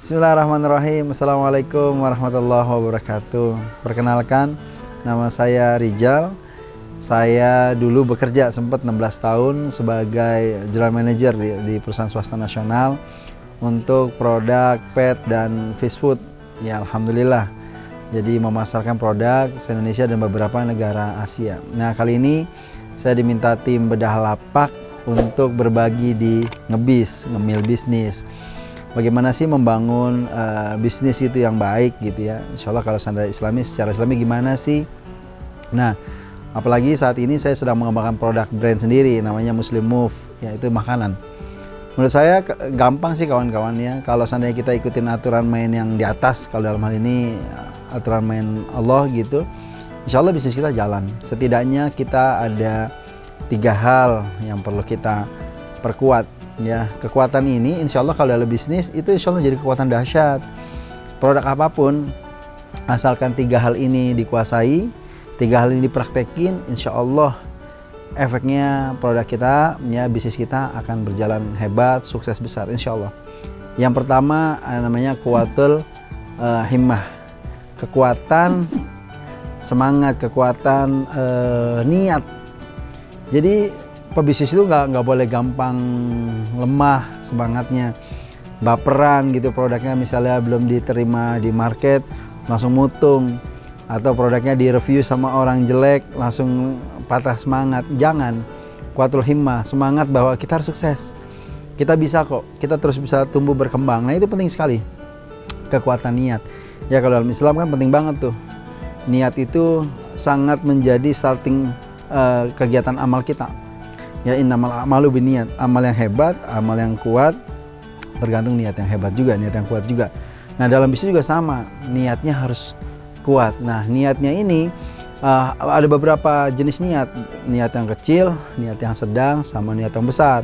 Bismillahirrahmanirrahim. Assalamualaikum warahmatullahi wabarakatuh. Perkenalkan, nama saya Rijal. Saya dulu bekerja sempat 16 tahun sebagai general manager di perusahaan swasta nasional untuk produk pet dan fish food. Ya, alhamdulillah. Jadi memasarkan produk se-Indonesia dan beberapa negara Asia. Nah, kali ini saya diminta tim bedah lapak untuk berbagi di ngemil bisnis. Bagaimana sih membangun bisnis itu yang baik gitu ya. Insya Allah kalau standar Islami, secara Islami gimana sih. Nah, apalagi saat ini saya sedang mengembangkan produk brand sendiri namanya Muslim Move, yaitu makanan. Menurut saya gampang sih kawan-kawan ya, kalau seandainya kita ikutin aturan main yang di atas, kalau dalam hal ini aturan main Allah gitu, insya Allah bisnis kita jalan. Setidaknya kita ada 3 hal yang perlu kita perkuat. Ya, kekuatan ini insya Allah kalau dalam bisnis itu insya Allah jadi kekuatan dahsyat. Produk apapun, asalkan 3 hal ini dikuasai, 3 hal ini dipraktekin, insya Allah efeknya produk kita, ya bisnis kita akan berjalan hebat, sukses besar insya Allah. Yang pertama namanya kuwatul himmah, kekuatan semangat, kekuatan niat. Jadi pebisnis itu nggak boleh gampang lemah semangatnya, baperan gitu, produknya misalnya belum diterima di market langsung mutung, atau produknya direview sama orang jelek langsung patah semangat. Jangan. Kuatul himmah, semangat bahwa kita harus sukses, kita bisa kok, kita terus bisa tumbuh berkembang. Nah, itu penting sekali, kekuatan niat ya. Kalau dalam Islam kan penting banget tuh, niat itu sangat menjadi starting kegiatan amal kita. Ya, innamal a'malu binniyat, amal yang hebat, amal yang kuat tergantung niat yang hebat juga, niat yang kuat juga. Nah, dalam bisnis juga sama, niatnya harus kuat. Nah, niatnya ini ada beberapa jenis niat, niat yang kecil, niat yang sedang, sama niat yang besar.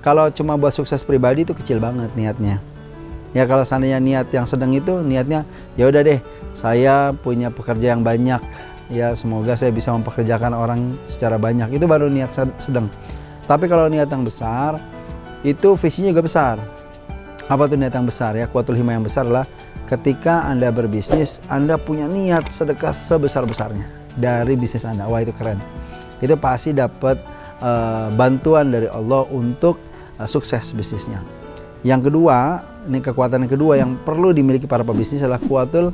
Kalau cuma buat sukses pribadi itu kecil banget niatnya. Ya, kalau seandainya niat yang sedang itu niatnya, ya udah deh, saya punya pekerja yang banyak. Ya, semoga saya bisa mempekerjakan orang secara banyak. Itu baru niat sedang. Tapi kalau niat yang besar, itu visinya juga besar. Apa tuh niat yang besar ya? Kuatul himmah yang besar adalah ketika Anda berbisnis, Anda punya niat sedekah sebesar-besarnya dari bisnis Anda. Wah, itu keren. Itu pasti dapat bantuan dari Allah untuk sukses bisnisnya. Yang kedua, ini kekuatan yang kedua yang perlu dimiliki para pebisnis adalah kuatul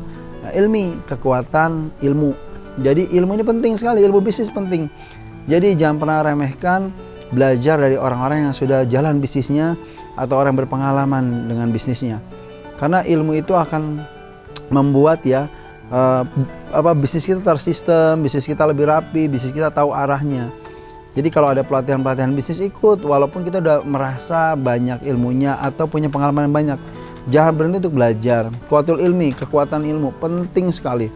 ilmi, kekuatan ilmu. Jadi ilmu ini penting sekali, ilmu bisnis penting. Jadi jangan pernah remehkan belajar dari orang-orang yang sudah jalan bisnisnya atau orang berpengalaman dengan bisnisnya. Karena ilmu itu akan membuat ya bisnis kita tersistem, bisnis kita lebih rapi, bisnis kita tahu arahnya. Jadi kalau ada pelatihan-pelatihan bisnis, ikut, walaupun kita udah merasa banyak ilmunya atau punya pengalaman yang banyak. Jangan berhenti untuk belajar. Kuatul ilmi, kekuatan ilmu penting sekali.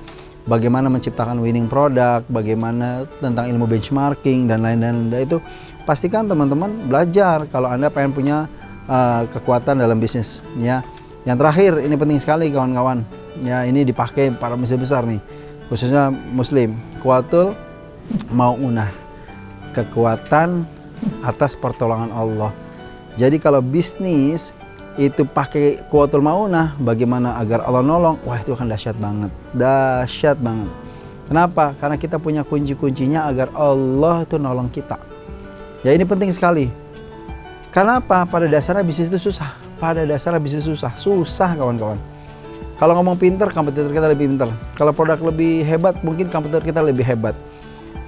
Bagaimana menciptakan winning product, bagaimana tentang ilmu benchmarking dan lain-lain. Itu pastikan teman-teman belajar kalau Anda pengen punya kekuatan dalam bisnis ya. Yang terakhir, ini penting sekali kawan-kawan. Ya, ini dipakai para bisnis besar nih, khususnya muslim. Kuatul mau'unah, kekuatan atas pertolongan Allah. Jadi kalau bisnis itu pakai kuatul maunah, bagaimana agar Allah nolong, wah itu akan dahsyat banget, dahsyat banget. Kenapa? Karena kita punya kunci-kuncinya agar Allah itu nolong kita. Ya, ini penting sekali. Kenapa? Pada dasarnya bisnis itu susah. Pada dasarnya bisnis susah kawan-kawan. Kalau ngomong pinter, kompetitor kita lebih pinter. Kalau produk lebih hebat, mungkin kompetitor kita lebih hebat.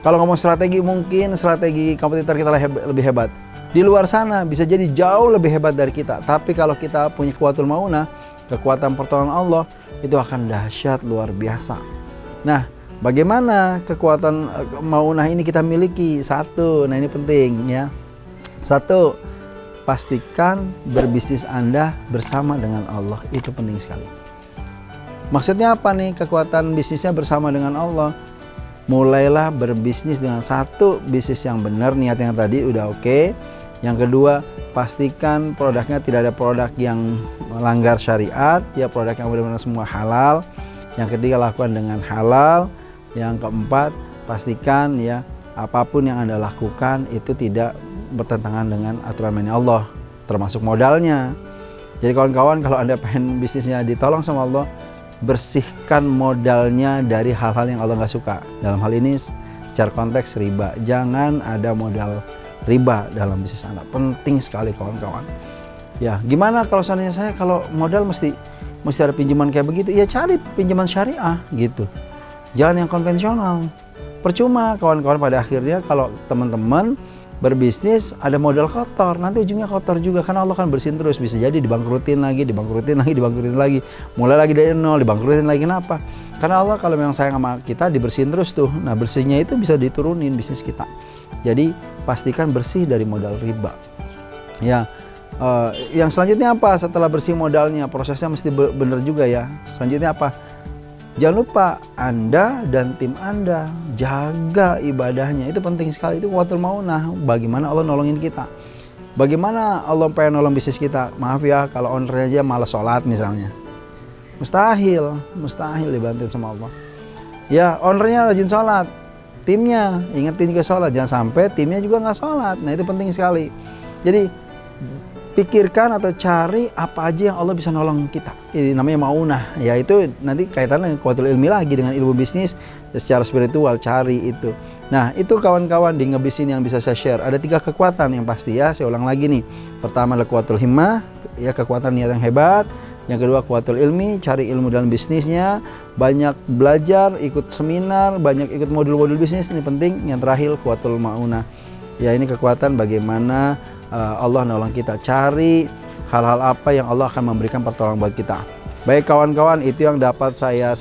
Kalau ngomong strategi, mungkin strategi kompetitor kita lebih hebat. Di luar sana bisa jadi jauh lebih hebat dari kita. Tapi kalau kita punya kuatul maunah, kekuatan pertolongan Allah, itu akan dahsyat luar biasa. Nah, bagaimana kekuatan maunah ini kita miliki? Satu, nah ini penting ya. Satu, pastikan berbisnis Anda bersama dengan Allah. Itu penting sekali. Maksudnya apa nih kekuatan bisnisnya bersama dengan Allah? Mulailah berbisnis dengan satu bisnis yang benar, niatnya yang tadi udah oke. Yang kedua, pastikan produknya tidak ada produk yang melanggar syariat, ya produk yang benar-benar semua halal. Yang ketiga, lakukan dengan halal. Yang keempat, pastikan ya apapun yang Anda lakukan itu tidak bertentangan dengan aturan main Allah, termasuk modalnya. Jadi kawan-kawan, kalau Anda pengen bisnisnya ditolong sama Allah, bersihkan modalnya dari hal-hal yang Allah nggak suka. Dalam hal ini secara konteks riba. Jangan ada modal riba dalam bisnis Anda. Penting sekali kawan-kawan. Ya, gimana kalau seandainya saya kalau modal mesti ada pinjaman kayak begitu? Ya cari pinjaman syariah gitu. Jangan yang konvensional. Percuma kawan-kawan, pada akhirnya kalau teman-teman berbisnis ada modal kotor, nanti ujungnya kotor juga, karena Allah kan bersihin terus. Bisa jadi dibangkrutin lagi, mulai lagi dari nol, dibangkrutin lagi. Kenapa? Karena Allah kalau memang sayang sama kita, dibersihin terus tuh. Nah, bersihnya itu bisa diturunin bisnis kita. Jadi pastikan bersih dari modal riba. Ya, yang selanjutnya apa? Setelah bersih modalnya, prosesnya mesti benar juga ya. Selanjutnya apa? Jangan lupa Anda dan tim Anda jaga ibadahnya. Itu penting sekali. Itu quwwatul maunah. Bagaimana Allah nolongin kita. Bagaimana Allah pengen nolong bisnis kita. Maaf ya, kalau ownernya aja malas sholat misalnya. Mustahil dibantuin sama Allah. Ya, ownernya rajin sholat. Timnya ingetin juga sholat. Jangan sampai timnya juga nggak sholat. Nah, itu penting sekali. Jadi pikirkan atau cari apa aja yang Allah bisa nolong kita. Ini namanya maunah. Ya, itu nanti kaitannya dengan quwwatul ilmi lagi, dengan ilmu bisnis secara spiritual, cari itu. Nah, itu kawan-kawan di Ngebis ini yang bisa saya share. Ada 3 kekuatan yang pasti ya. Saya ulang lagi nih. Pertama adalah quwwatul himmah, ya, kekuatan niat yang hebat. Yang kedua quwwatul ilmi, cari ilmu dalam bisnisnya, banyak belajar, ikut seminar, banyak ikut modul-modul bisnis, ini penting. Yang terakhir quwwatul maunah. Ya, ini kekuatan bagaimana Allah nolong kita. Cari hal-hal apa yang Allah akan memberikan pertolongan buat kita. Baik kawan-kawan, itu yang dapat saya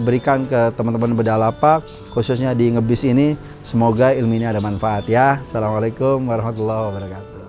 berikan ke teman-teman Bedalapak, khususnya di Ngebis ini. Semoga ilmu ini ada manfaat ya. Assalamualaikum warahmatullahi wabarakatuh.